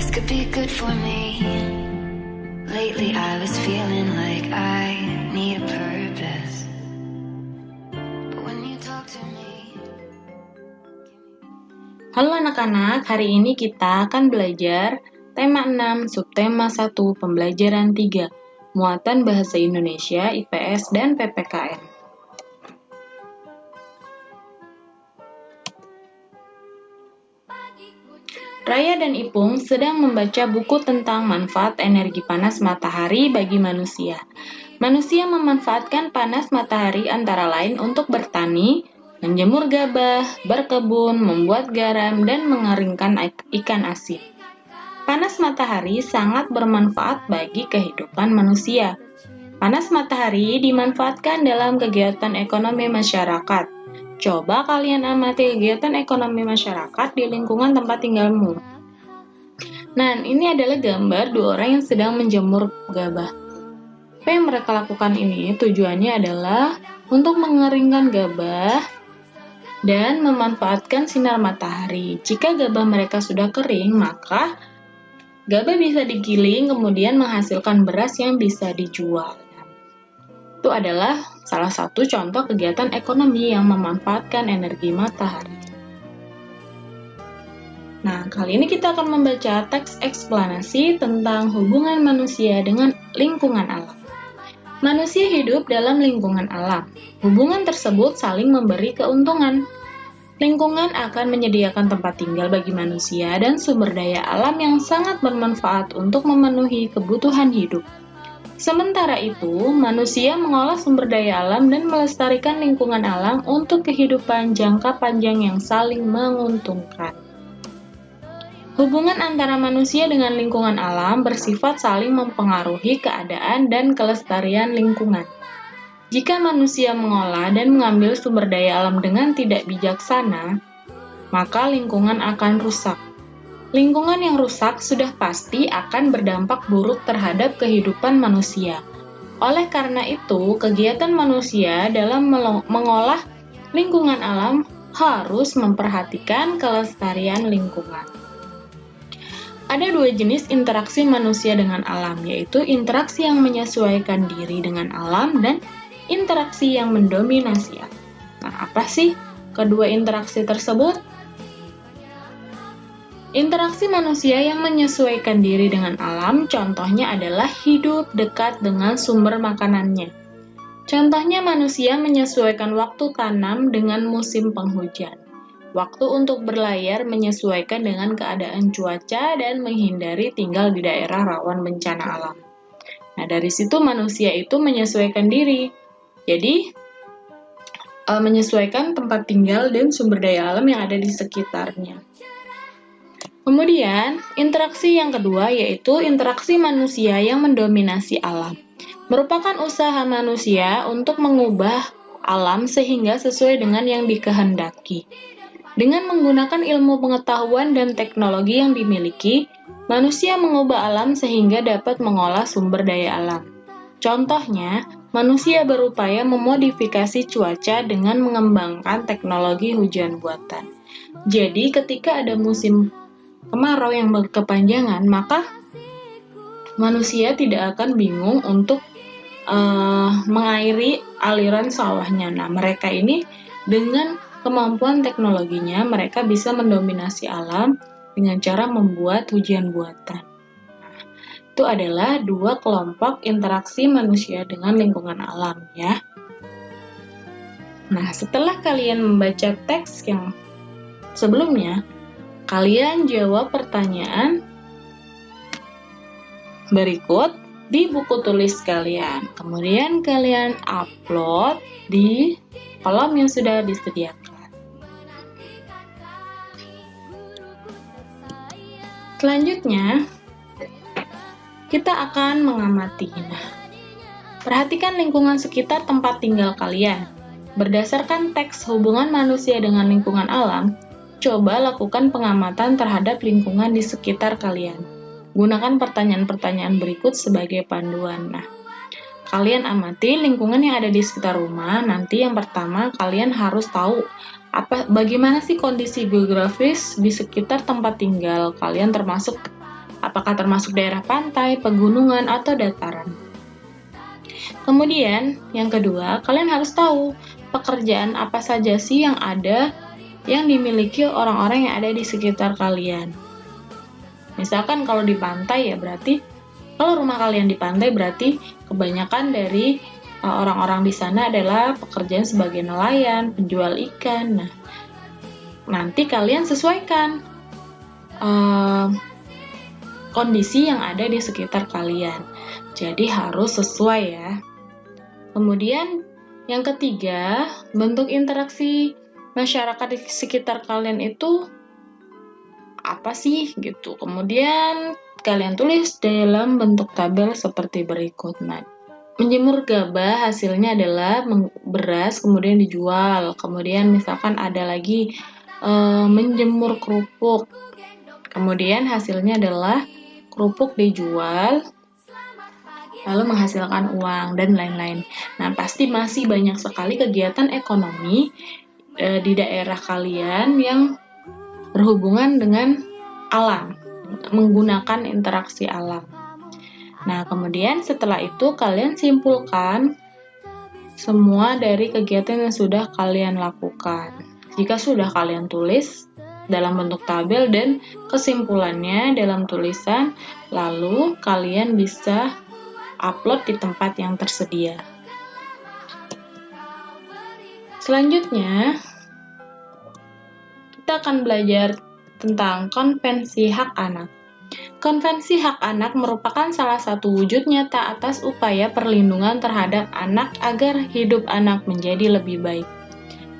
This could be good for me. Lately I was feeling like I need a purpose. But when you talk to me. Halo anak-anak, hari ini kita akan belajar tema 6, subtema 1, pembelajaran 3, muatan bahasa Indonesia, IPS, dan PPKN. Raya dan Ipung sedang membaca buku tentang manfaat energi panas matahari bagi manusia. Manusia memanfaatkan panas matahari antara lain untuk bertani, menjemur gabah, berkebun, membuat garam, dan mengeringkan ikan asin. Panas matahari sangat bermanfaat bagi kehidupan manusia. Panas matahari dimanfaatkan dalam kegiatan ekonomi masyarakat. Coba kalian amati kegiatan ekonomi masyarakat di lingkungan tempat tinggalmu. Nah, ini adalah gambar dua orang yang sedang menjemur gabah. Apa yang mereka lakukan ini tujuannya adalah untuk mengeringkan gabah dan memanfaatkan sinar matahari. Jika gabah mereka sudah kering, maka gabah bisa digiling kemudian menghasilkan beras yang bisa dijual. Itu adalah salah satu contoh kegiatan ekonomi yang memanfaatkan energi matahari. Nah, kali ini kita akan membaca teks eksplanasi tentang hubungan manusia dengan lingkungan alam. Manusia hidup dalam lingkungan alam. Hubungan tersebut saling memberi keuntungan. Lingkungan akan menyediakan tempat tinggal bagi manusia dan sumber daya alam yang sangat bermanfaat untuk memenuhi kebutuhan hidup. Sementara itu, manusia mengolah sumber daya alam dan melestarikan lingkungan alam untuk kehidupan jangka panjang yang saling menguntungkan. Hubungan antara manusia dengan lingkungan alam bersifat saling mempengaruhi keadaan dan kelestarian lingkungan. Jika manusia mengolah dan mengambil sumber daya alam dengan tidak bijaksana, maka lingkungan akan rusak. Lingkungan yang rusak sudah pasti akan berdampak buruk terhadap kehidupan manusia. Oleh karena itu, kegiatan manusia dalam mengolah lingkungan alam harus memperhatikan kelestarian lingkungan. Ada dua jenis interaksi manusia dengan alam, yaitu interaksi yang menyesuaikan diri dengan alam dan interaksi yang mendominasi alam. Nah, apa sih kedua interaksi tersebut? Interaksi manusia yang menyesuaikan diri dengan alam, contohnya adalah hidup dekat dengan sumber makanannya. Contohnya manusia menyesuaikan waktu tanam dengan musim penghujan. Waktu untuk berlayar menyesuaikan dengan keadaan cuaca dan menghindari tinggal di daerah rawan bencana alam. Nah, dari situ manusia itu menyesuaikan diri. Jadi, menyesuaikan tempat tinggal dan sumber daya alam yang ada di sekitarnya. Kemudian, interaksi yang kedua yaitu interaksi manusia yang mendominasi alam. Merupakan usaha manusia untuk mengubah alam sehingga sesuai dengan yang dikehendaki. Dengan menggunakan ilmu pengetahuan dan teknologi yang dimiliki, manusia mengubah alam sehingga dapat mengolah sumber daya alam. Contohnya, manusia berupaya memodifikasi cuaca dengan mengembangkan teknologi hujan buatan. Jadi, ketika ada musim kemarau yang berkepanjangan, maka manusia tidak akan bingung untuk mengairi aliran sawahnya. Nah, mereka ini dengan kemampuan teknologinya, mereka bisa mendominasi alam dengan cara membuat hujan buatan. Itu adalah dua kelompok interaksi manusia dengan lingkungan alam, ya. Nah, setelah kalian membaca teks yang sebelumnya, kalian jawab pertanyaan berikut di buku tulis kalian. Kemudian kalian upload di kolom yang sudah disediakan. Selanjutnya, kita akan mengamati. Perhatikan lingkungan sekitar tempat tinggal kalian. Berdasarkan teks hubungan manusia dengan lingkungan alam, coba lakukan pengamatan terhadap lingkungan di sekitar kalian. Gunakan pertanyaan-pertanyaan berikut sebagai panduan. Nah, kalian amati lingkungan yang ada di sekitar rumah. Nanti yang pertama, kalian harus tahu bagaimana sih kondisi geografis di sekitar tempat tinggal kalian, termasuk apakah termasuk daerah pantai, pegunungan, atau dataran. Kemudian, yang kedua, kalian harus tahu pekerjaan apa saja sih yang ada yang dimiliki orang-orang yang ada di sekitar kalian. Misalkan kalau di pantai ya berarti, kalau rumah kalian di pantai berarti kebanyakan dari orang-orang di sana adalah pekerjaan sebagai nelayan, penjual ikan. Nah, nanti kalian sesuaikan kondisi yang ada di sekitar kalian. Jadi harus sesuai ya. Kemudian yang ketiga, bentuk interaksi masyarakat di sekitar kalian itu apa sih gitu. Kemudian kalian tulis dalam bentuk tabel seperti berikut. Nah, menjemur gabah hasilnya adalah beras kemudian dijual. Kemudian misalkan ada lagi menjemur kerupuk. Kemudian hasilnya adalah kerupuk dijual lalu menghasilkan uang dan lain-lain. Nah, pasti masih banyak sekali kegiatan ekonomi di daerah kalian yang berhubungan dengan alam, menggunakan interaksi alam. Nah, kemudian setelah itu kalian simpulkan semua dari kegiatan yang sudah kalian lakukan. Jika sudah kalian tulis dalam bentuk tabel dan kesimpulannya dalam tulisan, lalu kalian bisa upload di tempat yang tersedia. Selanjutnya, kita akan belajar tentang Konvensi Hak Anak. Konvensi Hak Anak merupakan salah satu wujud nyata atas upaya perlindungan terhadap anak agar hidup anak menjadi lebih baik.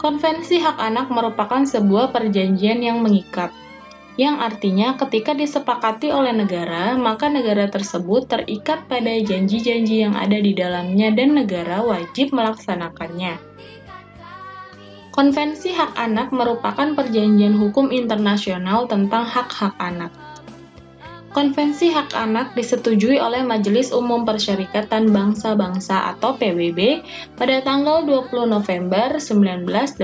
Konvensi Hak Anak merupakan sebuah perjanjian yang mengikat, yang artinya ketika disepakati oleh negara, maka negara tersebut terikat pada janji-janji yang ada di dalamnya dan negara wajib melaksanakannya. Konvensi Hak Anak merupakan perjanjian hukum internasional tentang hak-hak anak. Konvensi Hak Anak disetujui oleh Majelis Umum Persyarikatan Bangsa-Bangsa atau PBB pada tanggal 20 November 1989.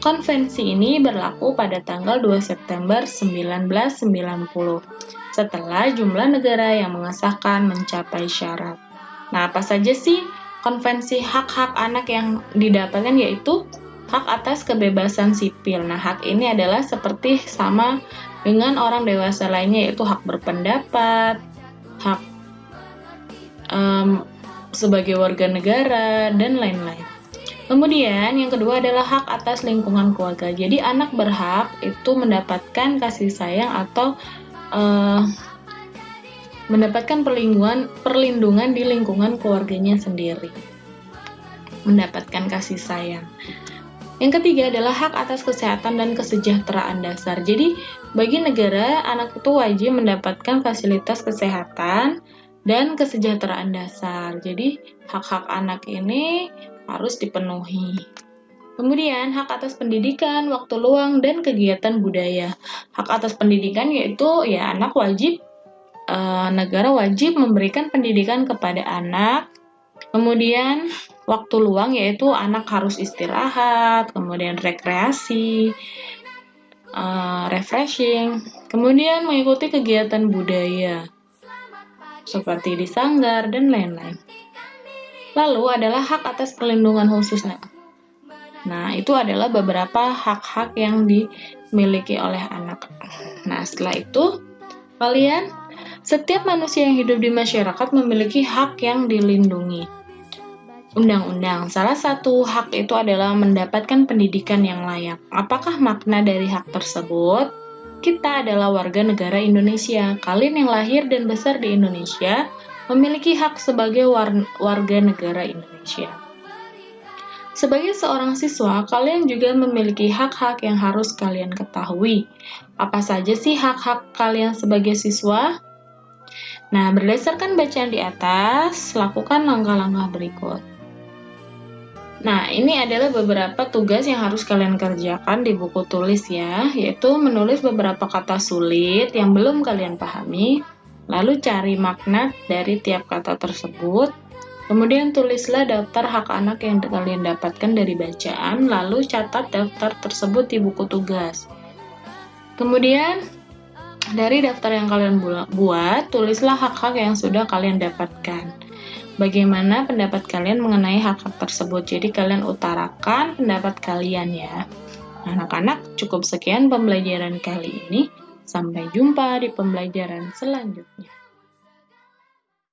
Konvensi ini berlaku pada tanggal 2 September 1990, setelah jumlah negara yang mengesahkan mencapai syarat. Nah, apa saja sih konvensi hak-hak anak yang didapatkan, yaitu hak atas kebebasan sipil. Nah, hak ini adalah seperti sama dengan orang dewasa lainnya, yaitu hak berpendapat, hak sebagai warga negara, dan lain-lain. Kemudian yang kedua adalah hak atas lingkungan keluarga. Jadi anak berhak itu mendapatkan kasih sayang atau mendapatkan perlindungan di lingkungan keluarganya sendiri. Mendapatkan kasih sayang. Yang ketiga adalah hak atas kesehatan dan kesejahteraan dasar. Jadi bagi negara, anak itu wajib mendapatkan fasilitas kesehatan dan kesejahteraan dasar. Jadi hak-hak anak ini harus dipenuhi. Kemudian, hak atas pendidikan, waktu luang, dan kegiatan budaya. Hak atas pendidikan yaitu ya anak wajib, negara wajib memberikan pendidikan kepada anak. Kemudian, waktu luang yaitu anak harus istirahat, kemudian rekreasi, refreshing, kemudian mengikuti kegiatan budaya seperti di sanggar dan lain-lain. Lalu adalah hak atas perlindungan khusus. Nah, itu adalah beberapa hak-hak yang dimiliki oleh anak. Nah, setelah itu, setiap manusia yang hidup di masyarakat memiliki hak yang dilindungi. Undang-undang, salah satu hak itu adalah mendapatkan pendidikan yang layak. Apakah makna dari hak tersebut? Kita adalah warga negara Indonesia. Kalian yang lahir dan besar di Indonesia memiliki hak sebagai warga negara Indonesia. Sebagai seorang siswa, kalian juga memiliki hak-hak yang harus kalian ketahui. Apa saja sih hak-hak kalian sebagai siswa? Nah, berdasarkan bacaan di atas, lakukan langkah-langkah berikut. Nah, ini adalah beberapa tugas yang harus kalian kerjakan di buku tulis ya, yaitu menulis beberapa kata sulit yang belum kalian pahami, lalu cari makna dari tiap kata tersebut, kemudian tulislah daftar hak anak yang kalian dapatkan dari bacaan, lalu catat daftar tersebut di buku tugas. Kemudian, Dari daftar yang kalian buat, tulislah hak-hak yang sudah kalian dapatkan. Bagaimana pendapat kalian mengenai hak-hak tersebut? Jadi kalian utarakan pendapat kalian ya. Anak-anak, cukup sekian pembelajaran kali ini. Sampai jumpa di pembelajaran selanjutnya.